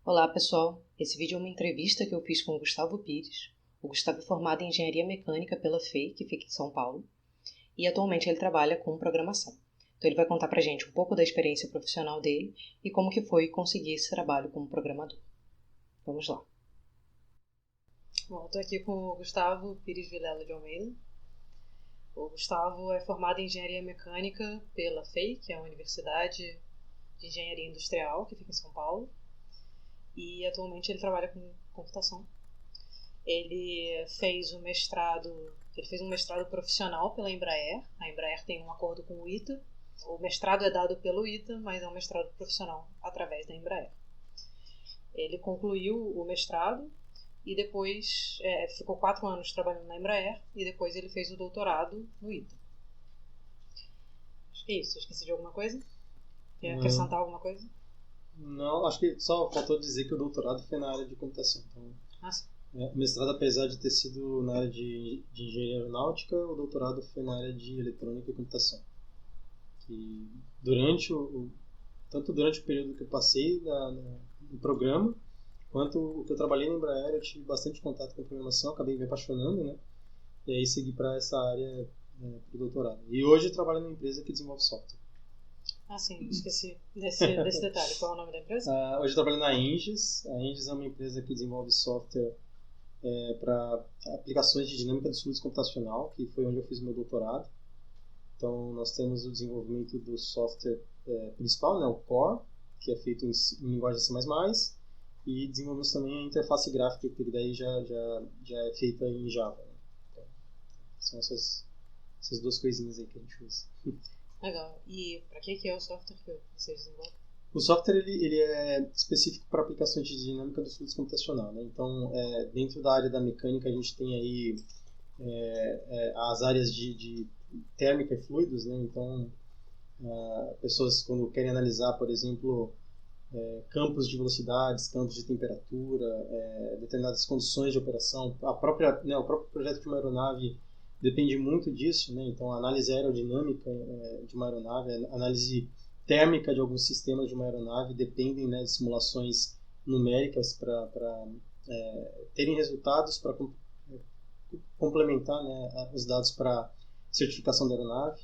Olá pessoal, esse vídeo é uma entrevista que eu fiz com o Gustavo Pires. O Gustavo é formado em Engenharia Mecânica pela FEI, que fica em São Paulo, e atualmente ele trabalha com programação. Então ele vai contar pra gente um pouco da experiência profissional dele e como que foi conseguir esse trabalho como programador. Vamos lá. Bom, eu tô aqui com o Gustavo Pires Vilela de Almeida. O Gustavo é formado em Engenharia Mecânica pela FEI, que é a Universidade de Engenharia Industrial, que fica em São Paulo. E atualmente ele trabalha com computação. Ele fez um mestrado profissional pela Embraer. A Embraer tem um acordo com o ITA. O mestrado é dado pelo ITA, mas é um mestrado profissional através da Embraer. Ele concluiu o mestrado e depois ficou 4 anos trabalhando na Embraer e depois ele fez o doutorado no ITA. Acho que é isso. Esqueci de alguma coisa? Quer acrescentar alguma coisa? Não, acho que só faltou dizer que o doutorado foi na área de computação. Então, o mestrado, apesar de ter sido na área de engenharia aeronáutica, o doutorado foi na área de eletrônica e computação. Que tanto durante o período que eu passei no programa, quanto o que eu trabalhei na Embraer, eu tive bastante contato com programação, acabei me apaixonando, né? E aí segui para essa área para o doutorado. E hoje eu trabalho numa empresa que desenvolve software. Ah, sim, esqueci desse detalhe. Qual é o nome da empresa? Hoje eu trabalho na Engis. A Engis é uma empresa que desenvolve software para aplicações de dinâmica de fluidos computacional, que foi onde eu fiz meu doutorado. Então, nós temos o desenvolvimento do software principal, né, o Core, que é feito em linguagem C++, e desenvolvemos também a interface gráfica, que daí já é feita em Java. Né? Então, são essas duas coisinhas aí que a gente usa. Legal. E para que é o software que vocês desenvolvem? O software ele é específico para aplicações de dinâmica dos fluidos computacional, né? Então, dentro da área da mecânica, a gente tem aí as áreas de térmica e fluidos, né? Então, pessoas quando querem analisar, por exemplo, campos de velocidades, campos de temperatura, determinadas condições de operação, o próprio projeto de uma aeronave depende muito disso, né? Então, a análise aerodinâmica de uma aeronave, a análise térmica de alguns sistemas de uma aeronave dependem, né, de simulações numéricas para terem resultados para complementar, né, os dados para certificação da aeronave.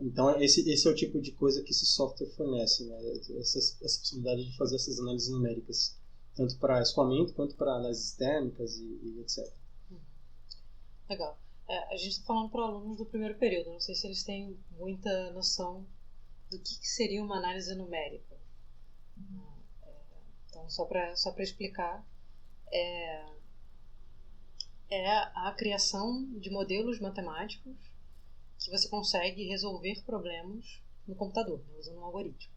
Então, esse é o tipo de coisa que esse software fornece, né? Essa possibilidade de fazer essas análises numéricas, tanto para escoamento quanto para análises térmicas e etc. Legal. A gente está falando para alunos do primeiro período, não sei se eles têm muita noção do que seria uma análise numérica. Então, só para explicar, é a criação de modelos matemáticos que você consegue resolver problemas no computador, né, usando um algoritmo.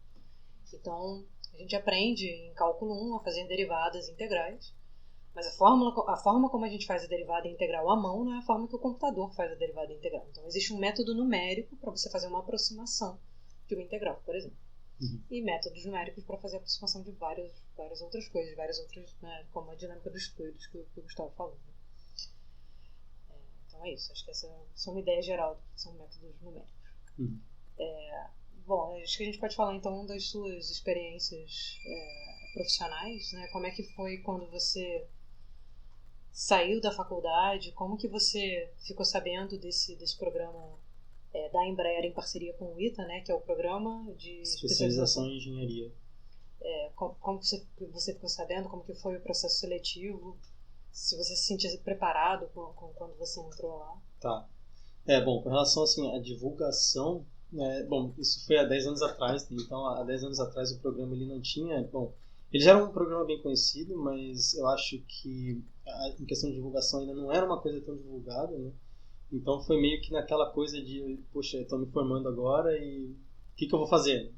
Então, a gente aprende em cálculo 1 a fazer derivadas integrais, mas a forma como a gente faz a derivada integral à mão não é a forma que o computador faz a derivada integral. Então, existe um método numérico para você fazer uma aproximação de uma integral, por exemplo. E métodos numéricos para fazer a aproximação de várias outras coisas, né, como a dinâmica dos fluidos que o Gustavo falou. Então é isso, acho que essa é uma ideia geral do que são métodos numéricos. Bom, acho que a gente pode falar então das suas experiências profissionais, né? Como é que foi quando você saiu da faculdade, como que você ficou sabendo desse programa da Embraer em parceria com o ITA, né, que é o programa de especialização em engenharia. Como você ficou sabendo, como que foi o processo seletivo, se você se sentia preparado quando você entrou lá? Tá. Bom, com relação assim, à divulgação, bom, isso foi há 10 anos atrás, então há 10 anos atrás o programa ele não tinha, bom, ele já era um programa bem conhecido, mas eu acho que em questão de divulgação ainda não era uma coisa tão divulgada, né? Então foi meio que naquela coisa de, poxa, estou me formando agora e o que eu vou fazer?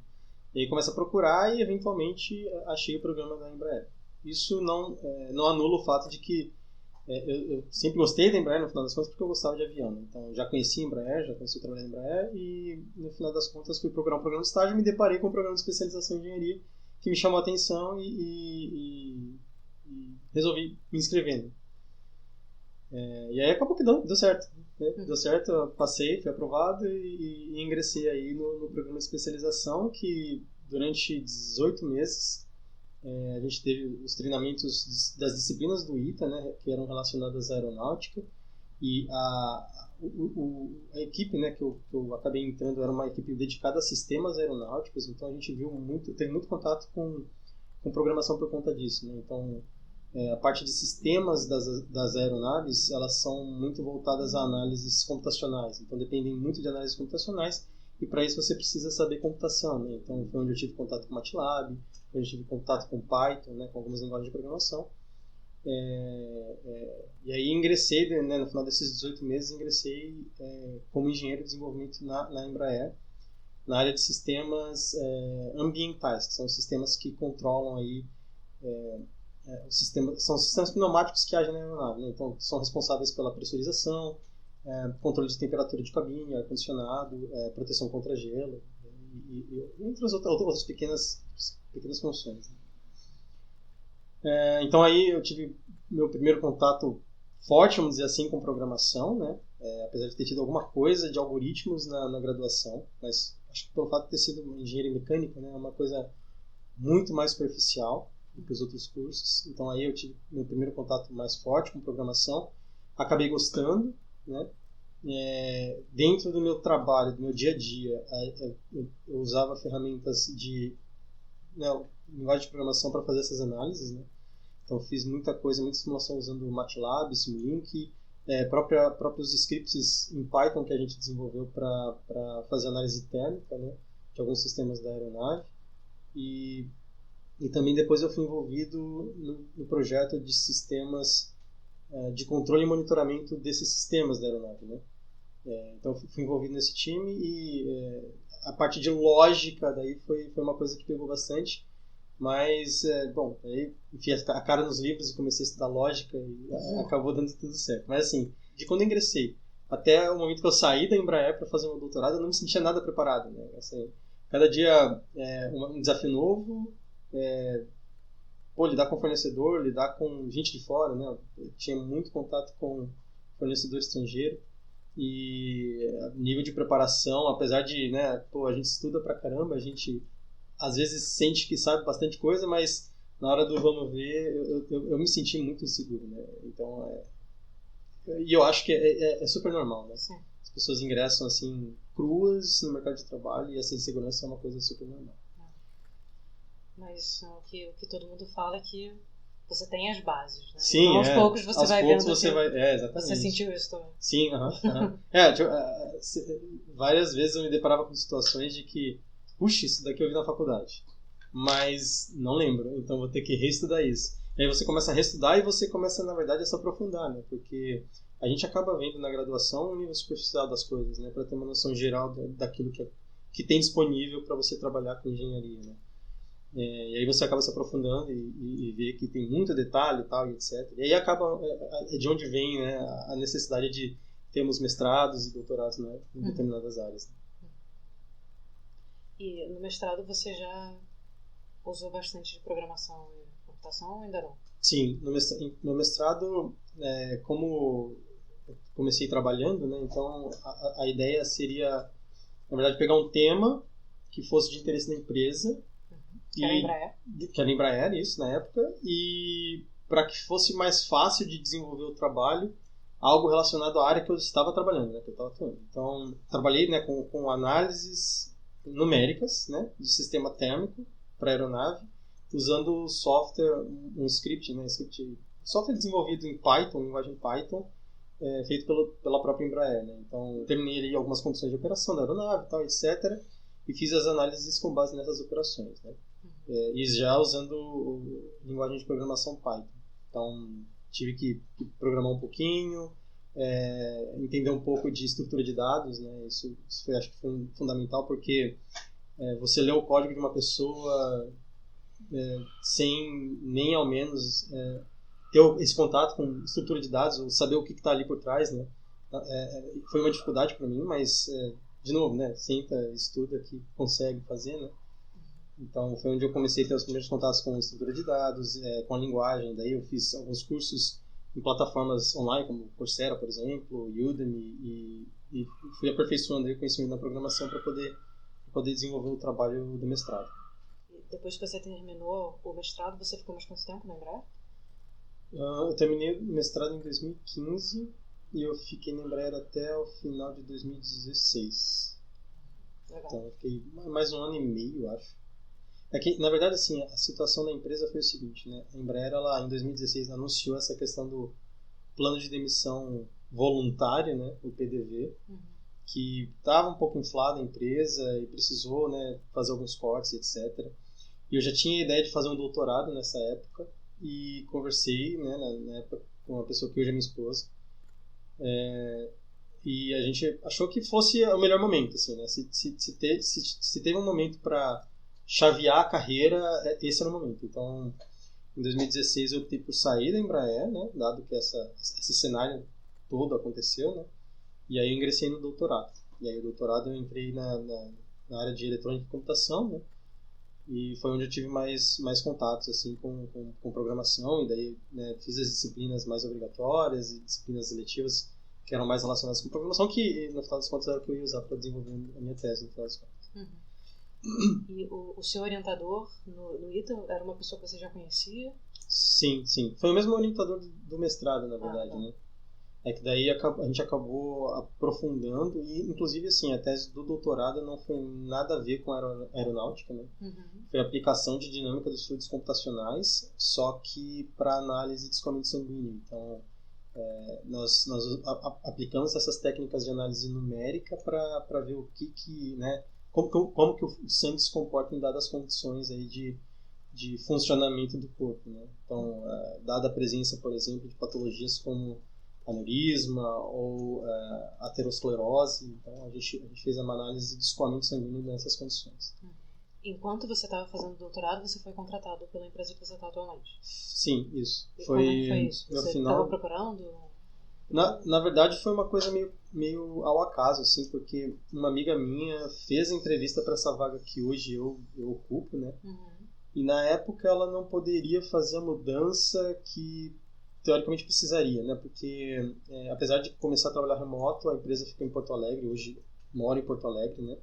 E aí começa a procurar e eventualmente achei o programa da Embraer. Isso não anula o fato de que eu sempre gostei da Embraer no final das contas porque eu gostava de avião. Né? Então já conheci a Embraer, já conheci o trabalho da Embraer e no final das contas fui procurar um programa de estágio e me deparei com um programa de especialização em engenharia que me chamou a atenção e resolvi me inscrever. Né? E aí acabou que deu certo. Deu certo, eu passei, fui aprovado e ingressei aí no programa de especialização que durante 18 meses A gente teve os treinamentos das disciplinas do ITA, né, que eram relacionadas à aeronáutica, e a equipe, né, que eu acabei entrando era uma equipe dedicada a sistemas aeronáuticos, então a gente teve muito contato com programação por conta disso, né? Então a parte de sistemas das aeronaves, elas são muito voltadas a análises computacionais, então dependem muito de análises computacionais, e para isso você precisa saber computação, né? Então foi onde eu tive contato com MATLAB, onde eu tive contato com Python, né, com algumas linguagens de programação. E aí ingressei, né, no final desses 18 meses, como engenheiro de desenvolvimento na Embraer, na área de sistemas ambientais, que são sistemas que controlam aí, são sistemas pneumáticos que agem na aeronave, né? Então são responsáveis pela pressurização, controle de temperatura de cabine, ar-condicionado, proteção contra gelo, e entre as outras pequenas funções, né? Então aí eu tive meu primeiro contato forte, vamos dizer assim, com programação, né? Apesar de ter tido alguma coisa de algoritmos na graduação, mas acho que pelo fato de ter sido engenharia mecânica, né, é uma coisa muito mais superficial do que os outros cursos. Então aí eu tive meu primeiro contato mais forte com programação, acabei gostando, né? Dentro do meu trabalho, do meu dia a dia, eu usava ferramentas de linguagem de programação para fazer essas análises, né? Então fiz muita simulação usando MATLAB, Simulink, próprios scripts em Python que a gente desenvolveu para fazer análise térmica, né, de alguns sistemas da aeronave. E também depois eu fui envolvido no projeto de sistemas de controle e monitoramento desses sistemas da aeronave, né? Então fui envolvido nesse time e a parte de lógica daí foi uma coisa que pegou bastante. Mas, aí enfiei a cara nos livros e comecei a estudar lógica e acabou dando tudo certo. Mas, assim, de quando eu ingressei até o momento que eu saí da Embraer para fazer meu doutorado, eu não me sentia nada preparado, né? Assim, cada dia um desafio novo, lidar com fornecedor, lidar com gente de fora, né? Eu tinha muito contato com fornecedor estrangeiro e nível de preparação, apesar de, né, a gente estuda pra caramba, a gente às vezes sente que sabe bastante coisa, mas na hora do vamos ver, eu me senti muito inseguro, né? Então, e eu acho que é super normal, né? Sim. As pessoas ingressam assim, cruas no mercado de trabalho e essa insegurança é uma coisa super normal. Mas o que todo mundo fala é que você tem as bases, né? Sim, então, aos poucos você vai vendo você vai, exatamente. Você sentiu isso também? Sim, várias vezes eu me deparava com situações de que puxa, isso daqui eu vi na faculdade, mas não lembro, então vou ter que reestudar isso. E aí você começa a reestudar e você começa, na verdade, a se aprofundar, né? Porque a gente acaba vendo na graduação um nível superficial das coisas, né? Para ter uma noção geral daquilo que tem disponível para você trabalhar com engenharia, né? E aí você acaba se aprofundando e vê que tem muito detalhe e tal, e etc. E aí acaba, de onde vem, né, a necessidade de termos mestrados e doutorados, né, em determinadas áreas. E no mestrado você já usou bastante de programação e computação ou ainda não? Sim, no mestrado, como eu comecei trabalhando, né, então a ideia seria, na verdade, pegar um tema que fosse de interesse da empresa. Que era Embraer? Que era Embraer, isso, na época. E para que fosse mais fácil de desenvolver o trabalho, algo relacionado à área que eu estava trabalhando, né, que eu estava atuando. Então, trabalhei, né, com análises numéricas, né, de sistema térmico para aeronave, usando software, um script, né, software desenvolvido em Python, linguagem Python, feito pela própria Embraer, né. Então, terminei ali algumas condições de operação da aeronave, tal, etc. E fiz as análises com base nessas operações, né. E já usando linguagem de programação Python. Então, tive que programar um pouquinho, entender um pouco de estrutura de dados, né? Isso acho que foi fundamental, porque você lê o código de uma pessoa sem nem ao menos ter esse contato com estrutura de dados, ou saber o que está ali por trás, né? Foi uma dificuldade para mim, mas, de novo, né? Senta, estuda, que consegue fazer, né? Então, foi onde eu comecei a ter os primeiros contatos com estrutura de dados, com a linguagem. Daí eu fiz alguns cursos em plataformas online, como Coursera, por exemplo, Udemy, e fui aperfeiçoando o conhecimento da programação para poder desenvolver o trabalho do mestrado. depois que você terminou o mestrado, você ficou mais quanto tempo na Embraer? Eu terminei o mestrado em 2015 e eu fiquei na Embraer até o final de 2016. Legal. Então eu fiquei mais um ano e meio, acho. É que, na verdade, assim, a situação da empresa foi o seguinte, né? A Embraer, ela, em 2016, anunciou essa questão do plano de demissão voluntário, né? O PDV, que estava um pouco inflada a empresa e precisou, né, fazer alguns cortes, etc. E eu já tinha a ideia de fazer um doutorado nessa época e conversei, né, na época com uma pessoa que hoje é minha esposa. E a gente achou que fosse o melhor momento, assim, né? Se teve um momento para chavear a carreira, esse era o momento. Então, em 2016 eu optei por sair da Embraer, né, dado que esse cenário todo aconteceu, né? E aí eu ingressei no doutorado. E aí o doutorado eu entrei na área de eletrônica e computação, né? E foi onde eu tive mais contatos assim com programação. E daí, né, fiz as disciplinas mais obrigatórias e disciplinas eletivas que eram mais relacionadas com programação, que no final das contas era o que eu ia usar para desenvolver a minha tese, no final das contas. E o seu orientador no ITA era uma pessoa que você já conhecia? Sim. Foi o mesmo orientador do mestrado, na verdade, tá. né? É que daí a gente acabou aprofundando e, inclusive, assim, a tese do doutorado não foi nada a ver com aeronáutica, né? Foi a aplicação de dinâmica dos fluidos computacionais, só que para análise de escoamento sanguíneo. Então, nós aplicamos essas técnicas de análise numérica para ver o que né, como que o sangue se comporta em dadas condições aí de funcionamento do corpo, né? Então, dada a presença, por exemplo, de patologias como aneurisma ou aterosclerose, então a gente fez uma análise de escoamento sanguíneo nessas condições. Enquanto você estava fazendo doutorado, você foi contratado pela empresa que você está atualmente? Sim, isso. Como é que foi isso? Você estava procurando? Na verdade, foi uma coisa meio ao acaso, assim, porque uma amiga minha fez a entrevista para essa vaga que hoje eu ocupo, né? E na época ela não poderia fazer a mudança que teoricamente precisaria, né? Porque apesar de começar a trabalhar remoto, a empresa fica em Porto Alegre, hoje mora em Porto Alegre, né?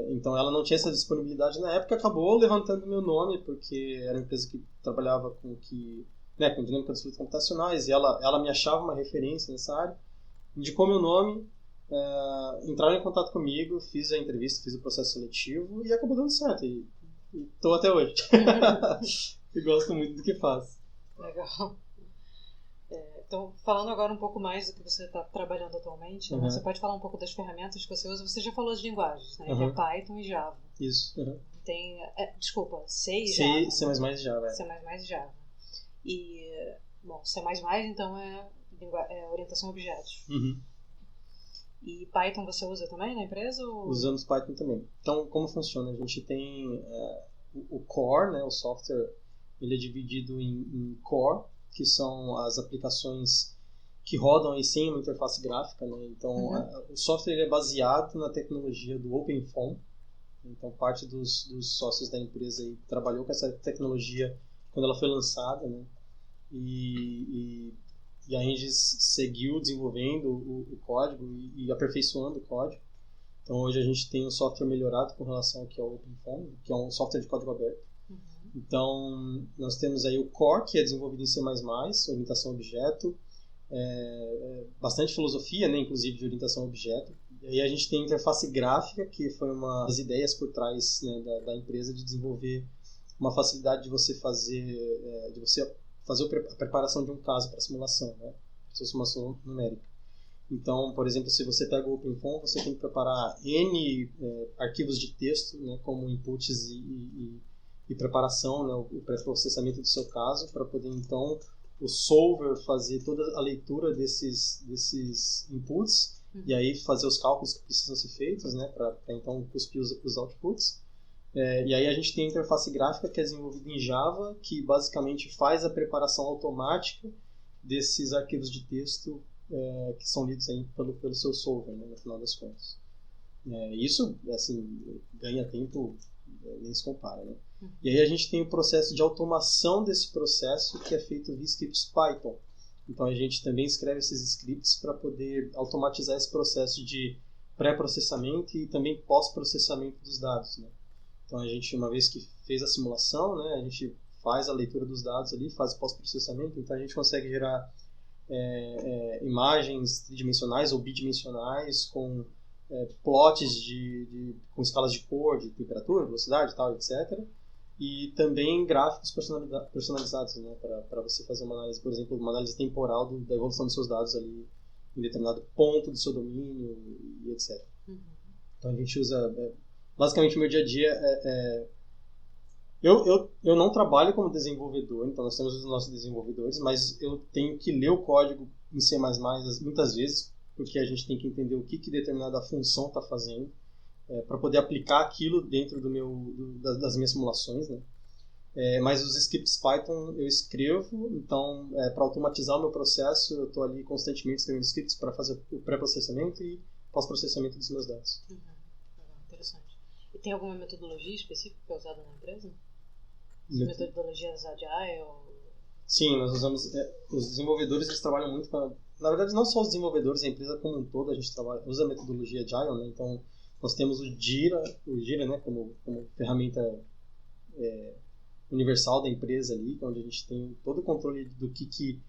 Então ela não tinha essa disponibilidade na época, acabou levantando meu nome, porque era uma empresa que trabalhava com dinâmica dos fluidos computacionais, e ela me achava uma referência nessa área, indicou meu nome, entraram em contato comigo, fiz a entrevista, fiz o processo seletivo e acabou dando certo, e estou até hoje. E gosto muito do que faço. Legal. Então, falando agora um pouco mais do que você está trabalhando atualmente, você pode falar um pouco das ferramentas que você usa. Você já falou de linguagens, né? Que é Python e Java. Isso. Tem, desculpa, C e Java. C++ e Java. C++ e Java. E, bom, C++ então é orientação a objetos. E Python você usa também na empresa? Ou... Usamos Python também. Então, como funciona? A gente tem o core, né? O software, ele é dividido em core, que são as aplicações que rodam aí sem uma interface gráfica, né? Então, o software ele é baseado na tecnologia do OpenFOAM. Então, parte dos sócios da empresa aí trabalhou com essa tecnologia quando ela foi lançada, né? E a Engis seguiu desenvolvendo o código e aperfeiçoando o código. Então, hoje a gente tem um software melhorado com relação ao que é o OpenFOAM, que é um software de código aberto. Então, nós temos aí o Core, que é desenvolvido em C++, orientação a objeto, bastante filosofia, né, inclusive de orientação a objeto. E aí a gente tem a interface gráfica, que foi uma das ideias por trás, né, da empresa de desenvolver uma facilidade de você fazer a preparação de um caso para simulação, né, para simulação numérica. Então, por exemplo, se você pega o OpenFOAM, você tem que preparar N arquivos de texto, né, como inputs e preparação, né, o pré-processamento do seu caso, para poder então o solver fazer toda a leitura desses inputs e aí fazer os cálculos que precisam ser feitos, né, para então cuspir os outputs. E aí a gente tem a interface gráfica que é desenvolvida em Java, que basicamente faz a preparação automática desses arquivos de texto que são lidos aí pelo seu solver, né, no final das contas. Isso, assim, ganha tempo, nem se compara, né? E aí a gente tem o processo de automação desse processo, que é feito via scripts Python. Então a gente também escreve esses scripts para poder automatizar esse processo de pré-processamento e também pós-processamento dos dados, né? Então a gente, uma vez que fez a simulação, né, a gente faz a leitura dos dados ali, faz o pós-processamento, então a gente consegue gerar imagens tridimensionais ou bidimensionais com plots com escalas de cor, de temperatura, velocidade, tal, etc. E também gráficos personalizados, né, para você fazer uma análise, por exemplo, uma análise temporal da evolução dos seus dados ali em determinado ponto do seu domínio e etc. Então a gente usa, basicamente o meu dia a dia eu não trabalho como desenvolvedor, então nós temos os nossos desenvolvedores, mas eu tenho que ler o código em C++ muitas vezes, porque a gente tem que entender o que determinada função está fazendo, para poder aplicar aquilo dentro das minhas simulações, né? Mas os scripts Python eu escrevo, então para automatizar o meu processo eu estou ali constantemente escrevendo scripts para fazer o pré-processamento e pós-processamento dos meus dados. Interessante. E tem alguma metodologia específica que é usada na empresa? Metodologias Agile? Sim, nós usamos. Os desenvolvedores eles trabalham muito com. Na verdade, não só os desenvolvedores, a empresa como um todo, a gente usa a metodologia Agile, né? Então, nós temos o Jira, né, como ferramenta universal da empresa ali, onde a gente tem todo o controle do que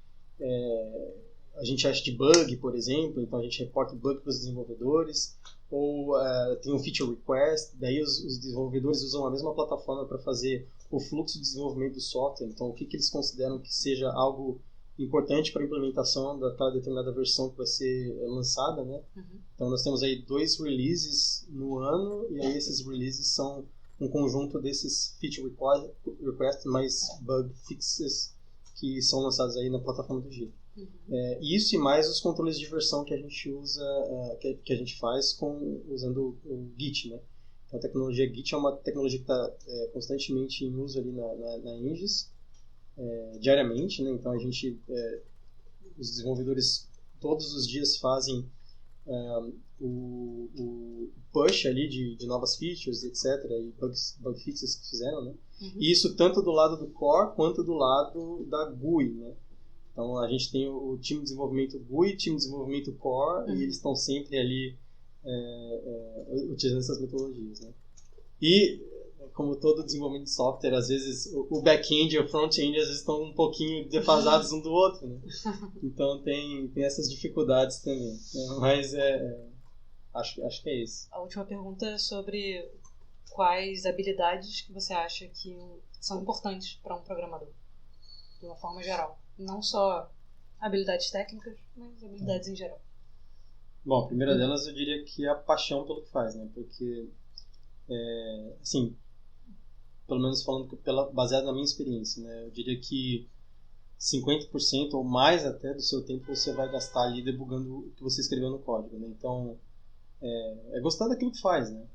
a gente acha de bug, por exemplo, então a gente reporta o bug para os desenvolvedores, ou tem um feature request, daí os desenvolvedores usam a mesma plataforma para fazer o fluxo de desenvolvimento do software, então o que eles consideram que seja algo importante para a implementação daquela determinada versão que vai ser lançada, né? Então nós temos aí 2 releases no ano, e aí esses releases são um conjunto desses feature requests mais bug fixes que são lançados aí na plataforma do Jira. Isso e mais os controles de versão que a gente usa, que a gente faz usando o Git, né? Então, a tecnologia Git é uma tecnologia que está constantemente em uso ali na Engis, diariamente, né? Então a gente, os desenvolvedores todos os dias fazem o push ali de novas features, etc. e bug fixes que fizeram, né? E isso tanto do lado do core quanto do lado da GUI, né? Então a gente tem o time de desenvolvimento GUI, time de desenvolvimento core, e eles estão sempre ali utilizando essas metodologias, né? E como todo desenvolvimento de software, às vezes o back-end e o front-end às vezes estão um pouquinho defasados um do outro, né? Então tem essas dificuldades também, né? Mas acho que é isso. A última pergunta é sobre quais habilidades que você acha que são importantes para um programador, de uma forma geral. Não só habilidades técnicas, mas habilidades em geral. Bom, a primeira delas eu diria que é a paixão pelo que faz, né? Porque, assim, pelo menos falando baseado na minha experiência, né? Eu diria que 50% ou mais até do seu tempo você vai gastar ali debugando o que você escreveu no código, né? Então, gostar daquilo que faz, né?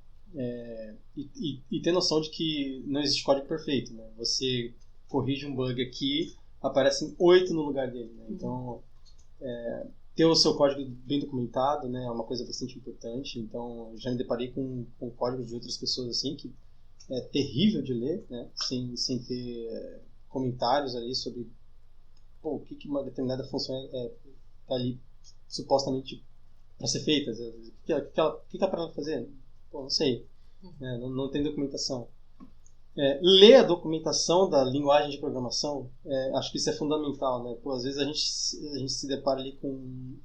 E ter noção de que não existe código perfeito, né? Você corrige um bug aqui, aparecem 8 no lugar dele, né? Então, ter o seu código bem documentado, né, é uma coisa bastante importante. Então, já me deparei com códigos de outras pessoas assim, que é terrível de ler, né, sem ter comentários ali sobre o que uma determinada função está ali supostamente para ser feita. O que ela para fazer? Não sei. Não tem documentação. Ler a documentação da linguagem de programação, acho que isso é fundamental, né? Às vezes a gente se depara ali com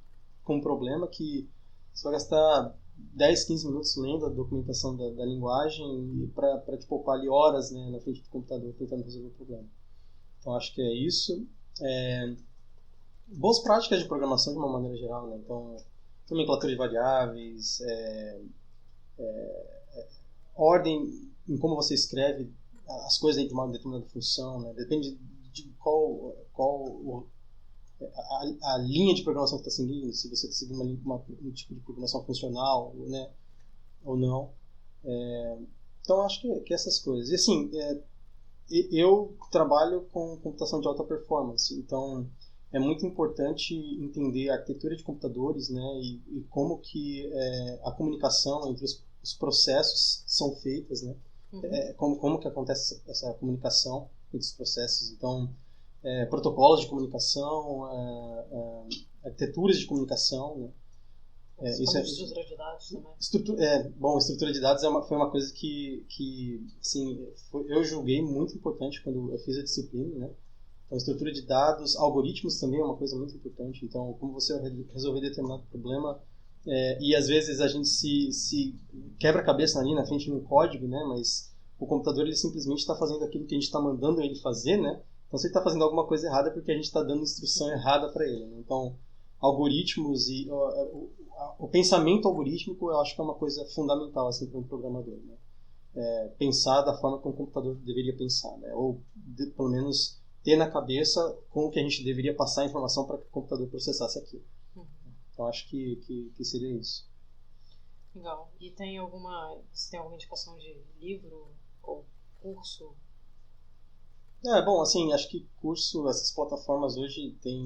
um problema que você vai gastar 10, 15 minutos lendo a documentação da linguagem para te poupar ali horas, né, na frente do computador tentando resolver o problema. Então acho que é isso. Boas práticas de programação de uma maneira geral, né? Então, nomenclatura de variáveis, ordem em como você escreve as coisas dentro de uma determinada função, né? Depende de qual a linha de programação que está seguindo, se você está seguindo um tipo de programação funcional, né, ou não. Então acho que essas coisas. E assim, eu trabalho com computação de alta performance, então é muito importante entender a arquitetura de computadores, né, e como que a comunicação entre os processos são feitas, né? Como que acontece essa comunicação entre os processos. Então, protocolos de comunicação, arquiteturas de comunicação, né? Como estrutura de dados também. Estrutura de dados foi uma coisa que assim, eu julguei muito importante quando eu fiz a disciplina, né? Então, estrutura de dados, algoritmos também é uma coisa muito importante. Então, como você resolver determinado problema, e às vezes a gente se quebra a cabeça ali na frente no código, né? Mas o computador ele simplesmente está fazendo aquilo que a gente está mandando ele fazer, né? Então, se ele está fazendo alguma coisa errada é porque a gente está dando instrução errada para ele, né? Então, algoritmos e o pensamento algorítmico eu acho que é uma coisa fundamental assim, para um programador, né? Pensar da forma que um computador deveria pensar, né? Ou pelo menos ter na cabeça como que a gente deveria passar a informação para que o computador processasse aquilo. Então acho que seria isso. Legal. E você tem alguma indicação de livro ou curso? Bom, assim, acho que curso, essas plataformas hoje tem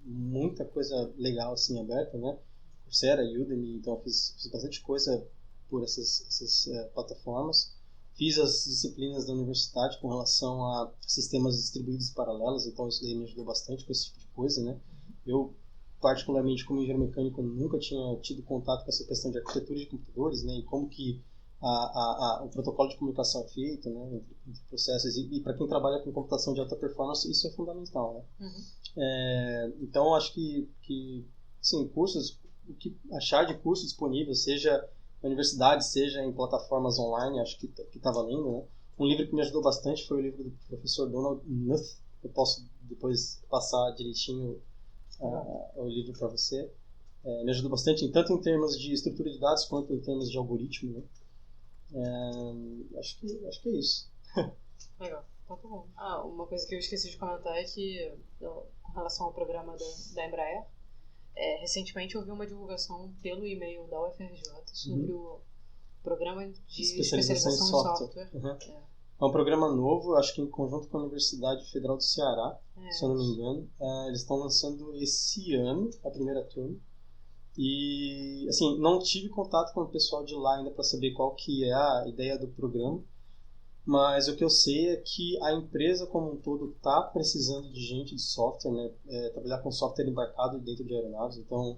muita coisa legal assim aberta, né? Coursera, Udemy, então eu fiz bastante coisa por essas plataformas. Fiz as disciplinas da universidade com relação a sistemas distribuídos e paralelos, então isso daí me ajudou bastante com esse tipo de coisa, né? Eu, particularmente como engenheiro mecânico, nunca tinha tido contato com essa questão de arquitetura de computadores, né? E como que o protocolo de comunicação é feito, né? Entre processos. E para quem trabalha com computação de alta performance, isso é fundamental, né? Então, acho que sim, cursos, o que achar de curso disponível, seja na universidade, seja em plataformas online, acho que está valendo, né? Um livro que me ajudou bastante foi o livro do professor Donald Knuth. Eu posso depois passar direitinho o livro para você. Me ajudou bastante, tanto em termos de estrutura de dados quanto em termos de algoritmo, né? Acho que é isso. Legal, tá bom. Uma coisa que eu esqueci de comentar é que, com relação ao programa da Embraer, recentemente eu vi uma divulgação pelo e-mail da UFRJ sobre o programa de especialização em software. É um programa novo, acho que em conjunto com a Universidade Federal do Ceará, se eu não me engano. Eles estão lançando esse ano a primeira turma. E, assim, não tive contato com o pessoal de lá ainda para saber qual que é a ideia do programa, mas o que eu sei é que a empresa como um todo está precisando de gente de software, né? Trabalhar com software embarcado dentro de aeronaves, então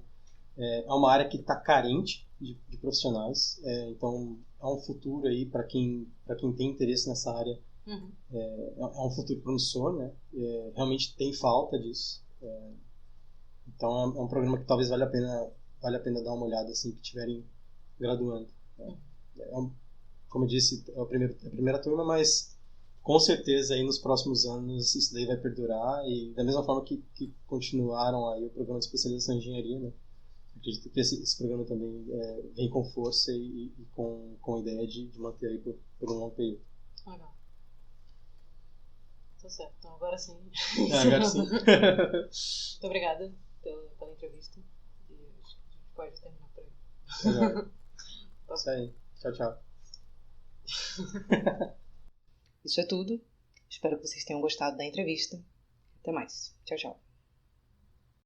é uma área que está carente de profissionais, então é um futuro aí para quem tem interesse nessa área. É um futuro promissor, né? Realmente tem falta disso. Então é um programa que talvez vale a pena dar uma olhada assim que estiverem graduando. Como eu disse, é a primeira turma, mas com certeza aí nos próximos anos isso daí vai perdurar, e da mesma forma que continuaram aí o programa de especialização em engenharia, né? Acredito que esse programa também vem com força e com a ideia de manter aí por um longo período. Legal. Tá certo, então agora sim. Agora sim. Muito obrigada pela entrevista. E acho que a gente pode terminar por aí. Legal. Isso aí. Tchau, tchau. Isso é tudo. Espero que vocês tenham gostado da entrevista. Até mais. Tchau, tchau.